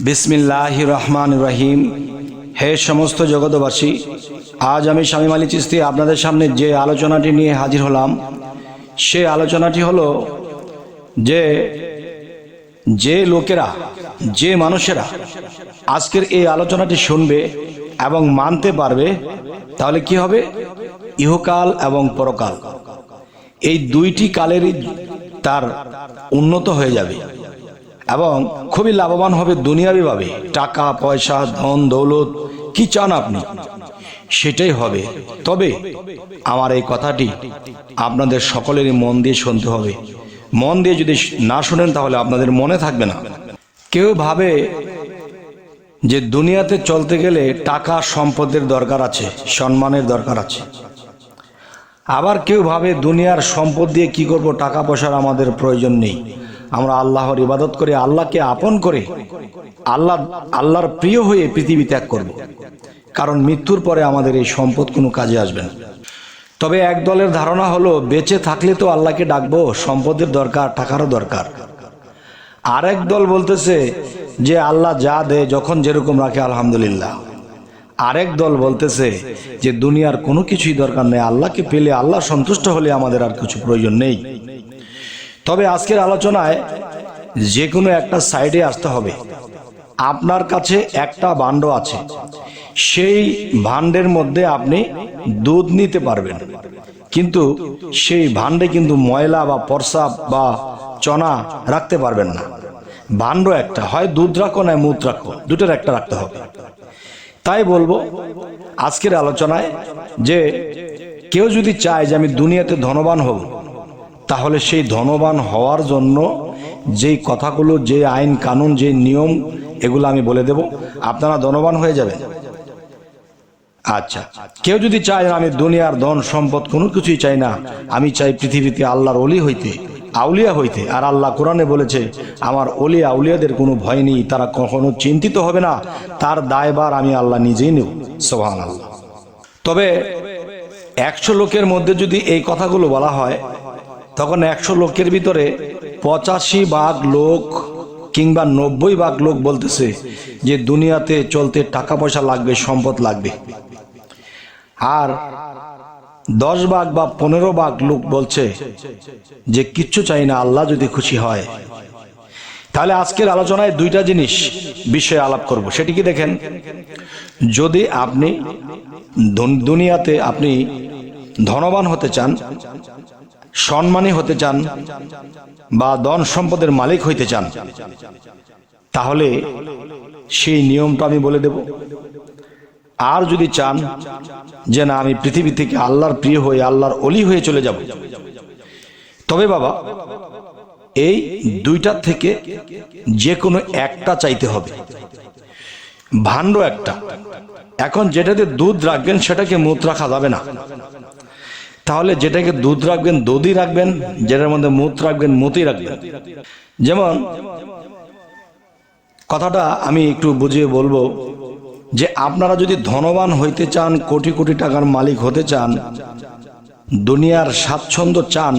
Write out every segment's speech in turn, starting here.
বিসমিল্লাহির রহমানির রহিম। হে সমস্ত জগতবাসী, আজ আমি শামীম আলী চিশতি আপনাদের সামনে যে আলোচনাটি নিয়ে হাজির হলাম, সে আলোচনাটি হলো যে লোকেরা, যে মানুষেরা আজকের এই আলোচনাটি শুনবে এবং মানতে পারবে, তাহলে কি হবে? ইহকাল এবং পরকাল এই দুইটি কালেরই তার উন্নত হয়ে যাবে এবং খুবই লাভবান হবে দুনিয়াবিভাবে। টাকা পয়সা, ধন দৌলত কি চান আপনি, সেটাই হবে। তবে আমার এই কথাটি আপনাদের সকলেরই মন দিয়ে শুনতে হবে। মন দিয়ে যদি না শুনেন তাহলে আপনাদের মনে থাকবে না। কেউ ভাবে যে দুনিয়াতে চলতে গেলে টাকা সম্পদের দরকার আছে, সম্মানের দরকার আছে। আবার কেউ ভাবে দুনিয়ার সম্পদ দিয়ে কি করব, টাকা পয়সার আমাদের প্রয়োজন নেই, আমরা আল্লাহর ইবাদত করে, আল্লাহকে আপন করে, আল্লাহর প্রিয় হয়ে পৃথিবী ত্যাগ করব, কারণ মৃত্যুর পরে আমাদের এই সম্পদ কোনো কাজে আসবে না। তবে এক দলের ধারণা হলো বেঁচে থাকলে তো আল্লাহকে ডাকবো, সম্পদের দরকার, টাকারও দরকার। আরেক দল বলতেছে যে আল্লাহ যা দেয় যখন যেরকম রাখে আলহামদুলিল্লাহ। আরেক দল বলতেছে যে দুনিয়ার কোনো কিছুই দরকার নেই, আল্লাহকে পেলে, আল্লাহ সন্তুষ্ট হলে আমাদের আর কিছু প্রয়োজন নেই। তবে আজকের আলোচনায় যে কোনো একটা সাইডে আসতে হবে। আপনার কাছে একটা ভাণ্ড আছে, সেই ভাণ্ডের মধ্যে আপনি দুধ নিতে পারবেন, কিন্তু সেই ভাণ্ডে কিন্তু ময়লা বা প্রস্রাব বা চনা রাখতে পারবেন না। ভাণ্ড একটা, হয় দুধ রাখো না মুখ রাখো, দুটোর একটা রাখতে হবে। তাই বলবো আজকের আলোচনায় যে কেউ যদি চায় যে আমি দুনিয়াতে ধনবান হব, তাহলে সেই ধনবান হওয়ার জন্য যেই কথাগুলো, যে আইন কানুন, যে নিয়ম, এগুলো আমি বলে দেব, আপনারা ধনবান হয়ে যাবেন। আচ্ছা, কেউ যদি চায় আমি দুনিয়ার ধন সম্পদ কোনো কিছুই চাই না, আমি চাই পৃথিবীতে আল্লাহর ওলি হইতে, আউলিয়া হইতে, আর আল্লাহ কোরআনে বলেছে আমার ওলি আউলিয়াদের কোনো ভয় নেই, তারা কখনো চিন্তিত হবে না, তার দায়ভার আমি আল্লাহ নিজেই নেব। সুবহানাল্লাহ। তবে 100 লোকের মধ্যে যদি এই কথাগুলো বলা হয়, তখন 100 লোকের ভিতরে 85 ভাগ লোক কিংবা 90 ভাগ লোক বলতেছে যে দুনিয়াতে চলতে টাকা পয়সা লাগবে, সম্পদ লাগবে। আর 10 ভাগ বা 15 ভাগ লোক বলছে যে কিচ্ছু চাই না, আল্লাহ যদি খুশি হয়। তাহলে আজকের আলোচনায় দুইটা জিনিস বিষয়ে আলাপ করব। সেটি কি দেখেন, যদি আপনি দুনিয়াতে আপনি ধনবান হতে চান, সম্মানী হতে চান, বা ধন সম্পদের মালিক হইতে চান, তাহলে সেই নিয়মটা আমি বলে দেব। আর যদি চান যে না আমি পৃথিবী থেকে আল্লাহর প্রিয় হয়ে, আল্লাহর ওলি হয়ে চলে যাব, তবে বাবা এই দুইটার থেকে যে কোনো একটা চাইতে হবে। ভাণ্ড একটা, এখন যেটাতে দুধ রাখবেন সেটাকে মুখ রাখা যাবে না। তাহলে যেটাকে দুধ রাখবেন দুধই রাখবেন, যেটার মধ্যে মুখ রাখবেন মুতই রাখবেন। যেমন কথাটা আমি একটু বুঝিয়ে বলবো যে আপনারা যদি ধনবান হইতে চান, কোটি কোটি টাকার মালিক হতে চান, দুনিয়ার স্বাচ্ছন্দ্য চান,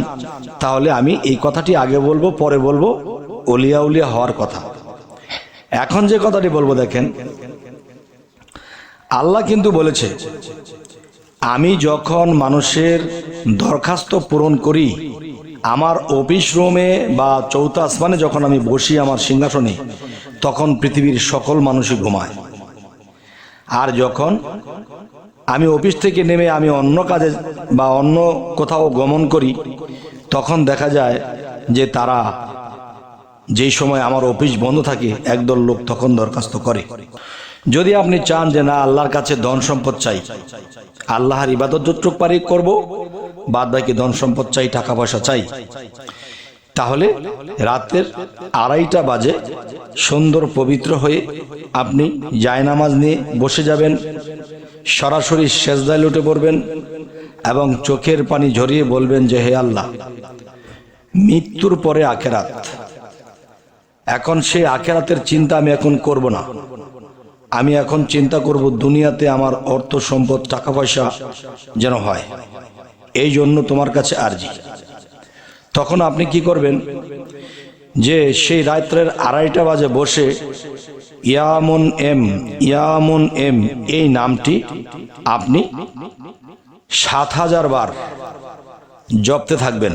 তাহলে আমি এই কথাটি আগে বলবো, পরে বলবো ওলিয়া উলিয়া হওয়ার কথা। এখন যে কথাটি বলবো দেখেন, আল্লাহ কিন্তু বলেছে আমি যখন মানুষের দরখাস্ত পূরণ করি, আমার অফিস রুমে বা চৌথা আসমানে যখন আমি বসি আমার সিংহাসনে, তখন পৃথিবীর সকল মানুষই ঘুমায়। আর যখন আমি অফিস থেকে নেমে আমি অন্য কাজে বা অন্য কোথাও গমন করি, তখন দেখা যায় যে তারা, যেই সময় আমার অফিস বন্ধ থাকে, একদল লোক তখন দরখাস্ত করে। যদি আপনি চান যে না আল্লাহর কাছে ধন সম্পদ চাই, আল্লাহর ইবাদত যতটুকু পারি করব, বাদ বাকি ধন সম্পদ চাই, টাকা পয়সা চাই, তাহলে রাতের 2:30 বাজে সুন্দর পবিত্র হয়ে আপনি জায়নামাজ নিয়ে বসে যাবেন, সরাসরি সেজদায় লুটে পড়বেন এবং চোখের পানি ঝরিয়ে বলবেন যে হে আল্লাহ, মৃত্যুর পরে আখেরাত, এখন সেই আখেরাতের চিন্তা আমি এখন করব না, আমি এখন চিন্তা করব দুনিয়াতে আমার অর্থ সম্পদ টাকা পয়সা যেন হয়, এই জন্য তোমার কাছে আরজি। তখন আপনি কি করবেন, যে সেই রাত্রের 2:30 বাজে বসে ইয়ামুন এম এই নামটি আপনি 7000 বার জপতে থাকবেন।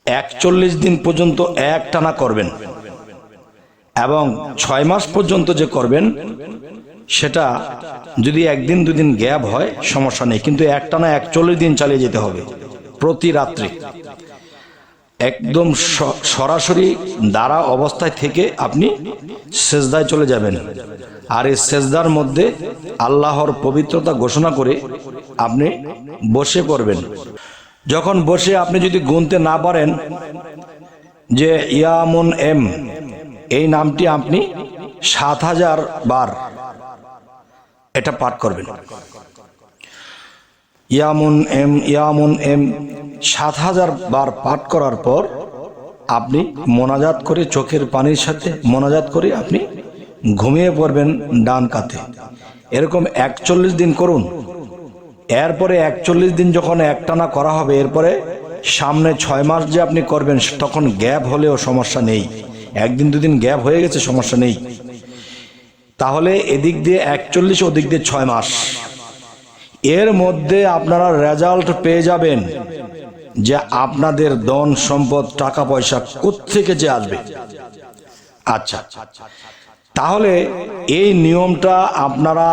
41 দিন পর্যন্ত একটানা করবেন এবং 6 মাস পর্যন্ত যে করবেন সেটা যদি একদিন দুদিন গ্যাপ হয় সমস্যা নেই, কিন্তু একটানা 41 দিন চালিয়ে যেতে হবে প্রতি রাত্রে। একদম সরাসরি দাঁড়া অবস্থায় থেকে আপনি সেজদায় চলে যাবেন, আর এই সেজদার মধ্যে আল্লাহর পবিত্রতা ঘোষণা করে আপনি বসে পড়বেন। যখন বসে আপনি যদি গুনতে না পারেন যে ইয়ামুন এম এই নামটি আপনি 7000 বার এটা পাঠ করবেন। ইয়ামুন এম 7000 বার পাঠ করার পর আপনি মোনাজাত করে চোখের পানির সাথে মোনাজাত করে আপনি ঘুমিয়ে পড়বেন ডান কাতে। এরকম 41 দিন করুন। এরপরে 41 দিন যখন একটানা করা হবে, এরপরে সামনে 6 মাস যে আপনি করবেন তখন গ্যাপ হলেও সমস্যা নেই, একদিন দুদিন গ্যাপ হয়ে গেছে সমস্যা নেই। তাহলে এদিক দিয়ে 41 ওদিক দিয়ে 6 মাস, এর মধ্যে আপনারা রেজাল্ট পেয়ে যাবেন যে আপনাদের ধন সম্পদ টাকা পয়সা কোত্থেকে যে আসবে। আচ্ছা, তাহলে এই নিয়মটা আপনারা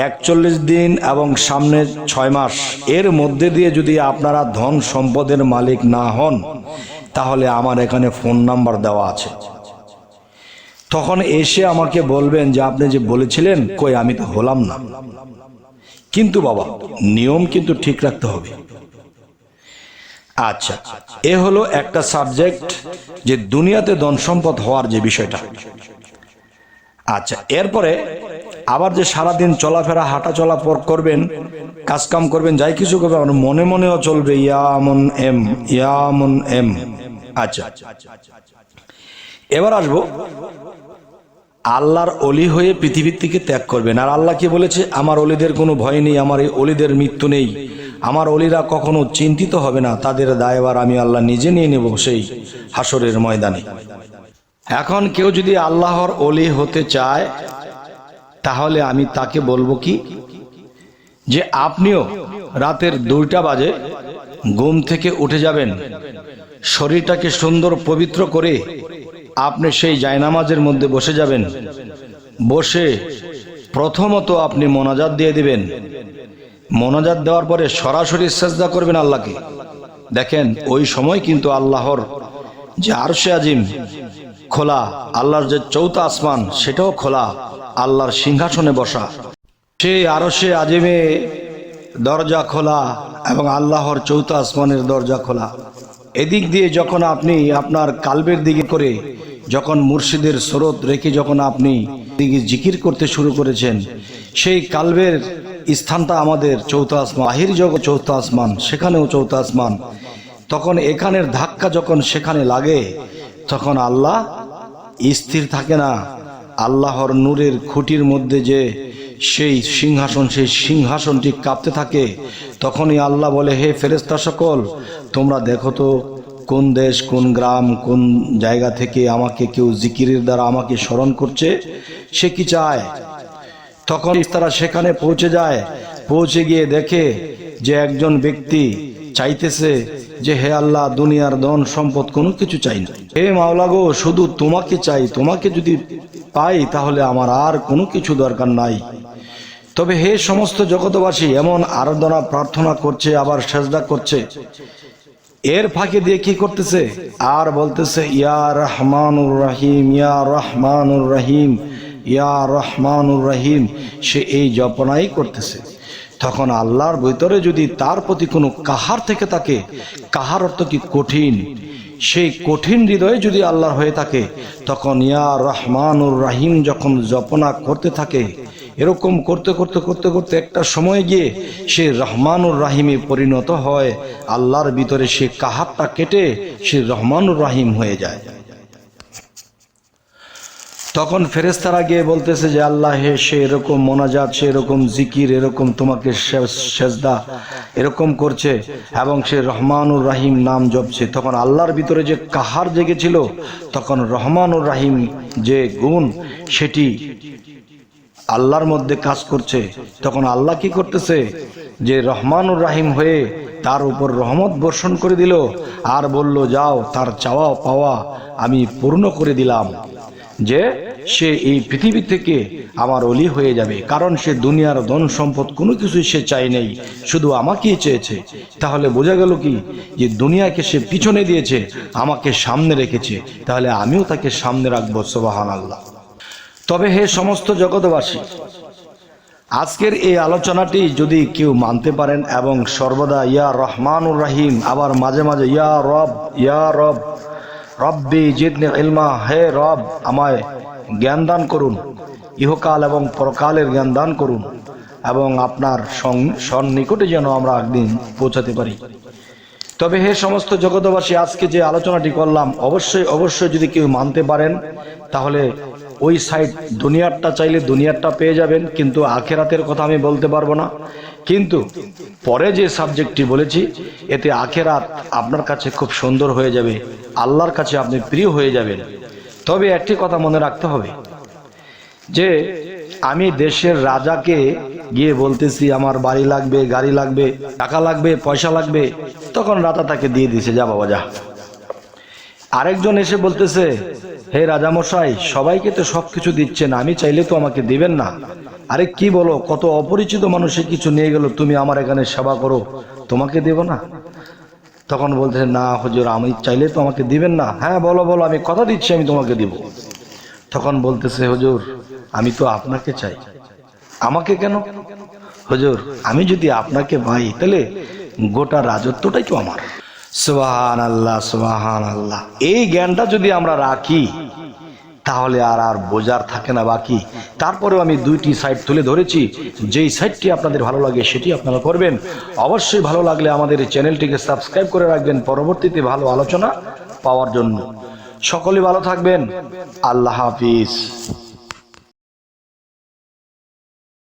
41 দিন এবং সামনে 6 মাস এর মধ্যে দিয়ে যদি আপনারা ধন সম্পদের মালিক না হন, তাহলে আমার এখানে ফোন নাম্বার দেওয়া আছে, তখন এসে আমাকে বলবেন যে আপনি যে বলেছিলেন কই আমি তো হলাম না। কিন্তু বাবা নিয়ম কিন্তু ঠিক রাখতে হবে। আচ্ছা, এ হলো একটা সাবজেক্ট যে দুনিয়াতে ধন সম্পদ হওয়ার যে বিষয়টা। আচ্ছা, এরপরে আবার যে সারাদিন চলাফেরা হাঁটা চলা করবেন, কাজকাম করবেন, যাই কিছু করবেন, মনে মনেও চলবে ইয়ামুন এম। আচ্ছা, এবার আসবো আল্লাহর অলি হয়ে পৃথিবীর থেকে ত্যাগ করবেন। আর আল্লাহ কি বলেছে? আমার অলিদের কোনো ভয় নেই, আমার এই অলিদের মৃত্যু নেই, আমার অলিরা কখনো চিন্তিত হবে না, তাদের দায়ভার আমি আল্লাহ নিজে নিয়ে নেব সেই হাসরের ময়দানে। এখন কেউ যদি আল্লাহর অলি হতে চায় তাহলে আমি তাকে বলবো কি, যে আপনিও রাতের 2টা বাজে ঘুম থেকে উঠে যাবেন, শরীরটাকে সুন্দর পবিত্র করে আপনি সেই জায়নামাজের মধ্যে বসে যাবেন। বসে প্রথমত আপনি মোনাজাত দিয়ে দিবেন। মোনাজাত দেওয়ার পরে সরাসরি সেজদা করবেন আল্লাহকে। দেখেন ওই সময় কিন্তু আল্লাহর যে আরশে আজিম খোলা, আল্লাহর যে 4টা আসমান সেটাও খোলা, আল্লাহর সিংহাসনে বসা, সেই আরশে আজিমে দরজা খোলা এবং আল্লাহর 4টা আসমানের দরজা খোলা। এদিক দিয়ে যখন আপনি আপনার কালবের দিকে করে যখন মুর্শিদের স্রোত রেখে যখন আপনি দিকে জিকির করতে শুরু করেছেন, সেই কালবের স্থানটা আমাদের 4টা আসমান, বাহির জগৎ 4টা আসমান, সেখানেও 4টা আসমান। তখন এখানের ধাক্কা যখন সেখানে লাগে তখন আল্লাহ স্থির থাকে না। আল্লাহর নূরের খুঁটির মধ্যে যে সেই সিংহাসন, সেই সিংহাসনটি কাঁপতে থাকে। তখনই আল্লাহ বলে, হে ফেরেশতা সকল, তোমরা দেখো তো কোন দেশ, কোন গ্রাম, কোন জায়গা থেকে আমাকে কেউ জিকিরের দ্বারা আমাকে স্মরণ করছে, সে কি চায়। তখন তারা সেখানে পৌঁছে যায়, পৌঁছে গিয়ে দেখে যে একজন ব্যক্তি চাইতেছে যে হে আল্লাহ, দুনিয়ার ধন সম্পদ কোনো কিছু চাই না, হে মাওলা গো, শুধু তোমাকে চাই, তোমাকে যদি পাই তাহলে আমার আর কোনো কিছু দরকার নাই। তবে হে সমস্ত জগতবাসী, এমন আরাধনা প্রার্থনা করছে, আবার সেজদা করছে। এর ফাঁকে দিয়ে কি করতেছে? আর বলতেছে ইয়া রহমানুর রহিম, ইয়া রহমানুর রহিম, ইয়া রহমানুর রহিম। সে এই জপনাই করতেছে। তখন আল্লাহর ভিতরে যদি তার প্রতি কোনো কাহার থেকে থাকে, কাহার অর্থ কি কঠিন, সেই কঠিন হৃদয়ে যদি আল্লাহর হয়ে থাকে, তখন ইয়া রহমানুর রহিম যখন জপনা করতে থাকে, এরকম করতে করতে করতে করতে একটা সময় গিয়ে সে রহমানুর রাহিমে পরিণত হয়। আল্লাহর ভিতরে সে কাহারটা কেটে সে রহমানুর রাহিম হয়ে যায়। তখন ফেরেশতারা গিয়ে বলতেছে যে আল্লাহ হে, সে এরকম মোনাজাত, সে এরকম জিকির, এরকম তোমাকে সেজদা এরকম করছে এবং সে রহমানুর রাহিম নাম জপছে। তখন আল্লাহর ভিতরে যে কাহার জেগেছিল, তখন রহমানুর রাহিম যে গুণ সেটি আল্লাহর মধ্যে কাজ করছে। তখন আল্লাহ কি করতেছে, যে রহমানুর রাহিম হয়ে তার উপর রহমত বর্ষণ করে দিল আর বলল, যাও, তার চাওয়া পাওয়া আমি পূর্ণ করে দিলাম, যে সে এই পৃথিবী থেকে আমার অলি হয়ে যাবে। কারণ সে দুনিয়ার ধন সম্পদ কোনো কিছুই সে চাই নেই, শুধু আমাকেই চেয়েছে। তাহলে বোঝা গেল কি, যে দুনিয়াকে সে পিছনে দিয়েছে, আমাকে সামনে রেখেছে, তাহলে আমিও তাকে সামনে রাখবো। সুবহানাল্লাহ। তবে হে সমস্ত জগৎবাসী, আজকের এই আলোচনাটি যদি কেউ মানতে পারেন এবং সর্বদা ইয়া রহমানুর রাহিম, আবার মাঝে মাঝে ইয়া রব রব্বি জিদনি ইলমা, হে রব আমায় জ্ঞান দান করুন, ইহকাল এবং পরকালের জ্ঞান দান করুন, এবং আপনার সন্নিকটে যেন আমরা একদিন পৌঁছাতে পারি। তবে হে সমস্ত জগৎবাসী, আজকে যে আলোচনাটি করলাম, অবশ্যই যদি কেউ মানতে পারেন, তাহলে ওই সাইড দুনিয়ারটা চাইলে দুনিয়ারটা পেয়ে যাবেন, কিন্তু আখেরাতের কথা আমি বলতে পারবো না। কিন্তু পরে যে সাবজেক্টটি বলেছি, এতে আখেরাত আপনার কাছে খুব সুন্দর হয়ে যাবে, আল্লাহর কাছে আপনি প্রিয় হয়ে যাবেন। তবে একটি কথা মনে রাখতে হবে, যে আমি দেশের রাজাকে গিয়ে বলতেছি আমার বাড়ি লাগবে, গাড়ি লাগবে, টাকা লাগবে, পয়সা লাগবে, তখন রাজা তাকে দিয়ে দিছে, যা বাবা যা। আরেকজন এসে বলতেছে, হে রাজামশাই, সবাইকে তো সবকিছু দিচ্ছেন, আমি চাইলে তো আমাকে দিবেন না। আরে কি বলো, কত অপরিচিত মানুষে কিছু নিয়ে গেল, তুমি আমার এখানে সেবা করো, তোমাকে দেব না? তখন বলতেছে, না হুজুর, আমি চাইলে তো আমাকে দিবেন না। হ্যাঁ বলো, আমি কথা দিচ্ছি আমি তোমাকে দিব। তখন বলতেছে, হুজুর আমি তো আপনাকে চাই। আমাকে কেন? হুজুর আমি যদি আপনাকে পাই, তাহলে গোটা রাজত্বটাই তো আমার। সুবহানাল্লাহ, সুবহানাল্লাহ। এই জ্ঞানটা যদি আমরা রাখি, তাহলে আর বোঝার থাকে না বাকি। তারপরেও আমি দুইটি সাইড তুলে ধরেছি, যেই সাইডটি আপনাদের ভালো লাগে সেটি আপনারা করবেন। অবশ্যই ভালো লাগলে আমাদের এই চ্যানেলটিকে সাবস্ক্রাইব করে রাখবেন পরবর্তীতে ভালো আলোচনা পাওয়ার জন্য। সকলে ভালো থাকবেন। আল্লাহ হাফিজ।